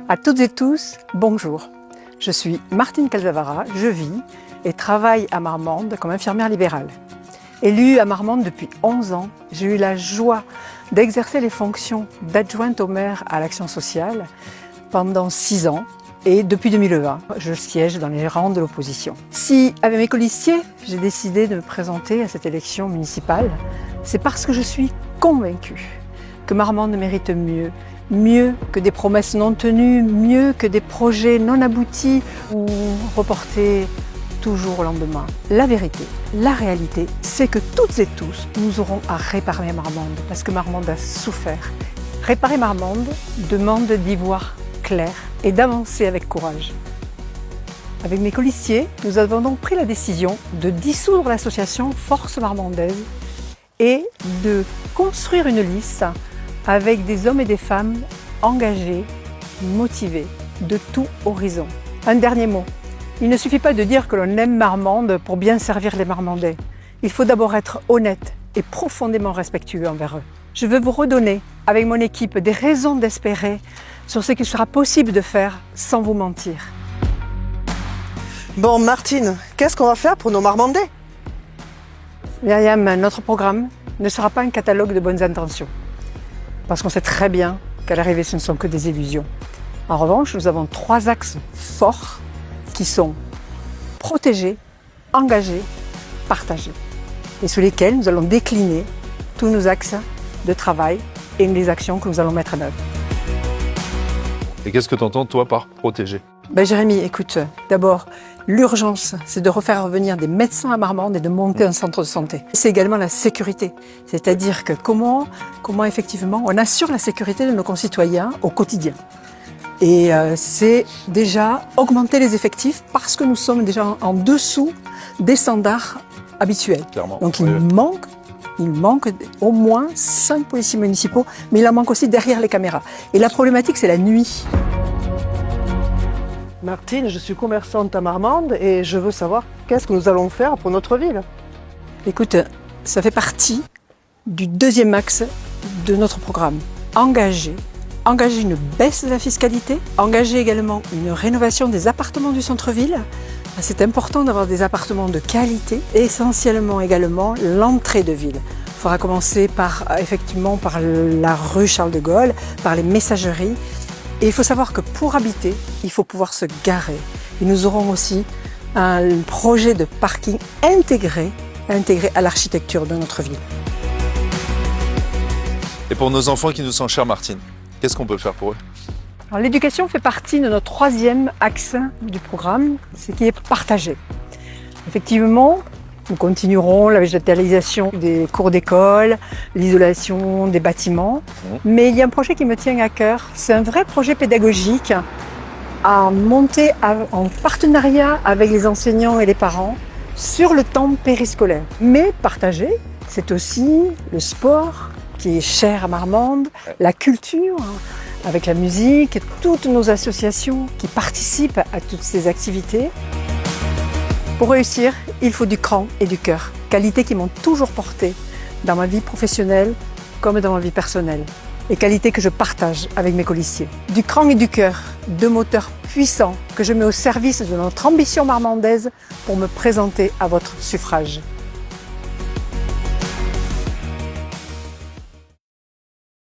À toutes et tous, bonjour. Je suis Martine Calzavara, je vis et travaille à Marmande comme infirmière libérale. Élue à Marmande depuis 11 ans, j'ai eu la joie d'exercer les fonctions d'adjointe au maire à l'action sociale pendant 6 ans et depuis 2020, je siège dans les rangs de l'opposition. Si, avec mes colistiers, j'ai décidé de me présenter à cette élection municipale, c'est parce que je suis convaincue que Marmande mérite mieux. Mieux que des promesses non tenues, mieux que des projets non aboutis ou reportés toujours au lendemain. La vérité, la réalité, c'est que toutes et tous, nous aurons à réparer Marmande parce que Marmande a souffert. Réparer Marmande demande d'y voir clair et d'avancer avec courage. Avec mes colistiers, nous avons donc pris la décision de dissoudre l'association Force Marmondaise et de construire une liste avec des hommes et des femmes engagés, motivés, de tout horizon. Un dernier mot, il ne suffit pas de dire que l'on aime Marmande pour bien servir les Marmandais. Il faut d'abord être honnête et profondément respectueux envers eux. Je veux vous redonner, avec mon équipe, des raisons d'espérer sur ce qu'il sera possible de faire sans vous mentir. Bon, Martine, qu'est-ce qu'on va faire pour nos Marmandais? Myriam, notre programme ne sera pas un catalogue de bonnes intentions. Parce qu'on sait très bien qu'à l'arrivée, ce ne sont que des illusions. En revanche, nous avons 3 axes forts qui sont protégés, engagés, partagés, et sous lesquels nous allons décliner tous nos axes de travail et les actions que nous allons mettre en œuvre. Et qu'est-ce que tu entends, toi, par protéger? Jérémy, écoute, d'abord, l'urgence, c'est de refaire revenir des médecins à Marmande et de monter un centre de santé. C'est également la sécurité, c'est-à-dire que comment effectivement on assure la sécurité de nos concitoyens au quotidien. Et c'est déjà augmenter les effectifs parce que nous sommes déjà en dessous des standards habituels. Clairement. Donc il manque au moins 5 policiers municipaux, mais il en manque aussi derrière les caméras. Et la problématique, c'est la nuit. Martine, je suis commerçante à Marmande et je veux savoir qu'est-ce que nous allons faire pour notre ville. Écoute, ça fait partie du 2e axe de notre programme. Engager une baisse de la fiscalité, engager également une rénovation des appartements du centre-ville. C'est important d'avoir des appartements de qualité et essentiellement également l'entrée de ville. Il faudra commencer par la rue Charles de Gaulle, par les messageries. Et il faut savoir que pour habiter, il faut pouvoir se garer. Et nous aurons aussi un projet de parking intégré à l'architecture de notre ville. Et pour nos enfants qui nous sont chers, Martine, qu'est-ce qu'on peut faire pour eux? Alors, l'éducation fait partie de notre 3e axe du programme, ce qui est partagé. Effectivement, nous continuerons la végétalisation des cours d'école, l'isolation des bâtiments. Mais il y a un projet qui me tient à cœur. C'est un vrai projet pédagogique à monter en partenariat avec les enseignants et les parents sur le temps périscolaire. Mais partagé, c'est aussi le sport qui est cher à Marmande, la culture, avec la musique, toutes nos associations qui participent à toutes ces activités. Pour réussir, il faut du cran et du cœur, qualités qui m'ont toujours portée dans ma vie professionnelle comme dans ma vie personnelle, et qualités que je partage avec mes colistiers. Du cran et du cœur, 2 moteurs puissants que je mets au service de notre ambition marmandaise pour me présenter à votre suffrage.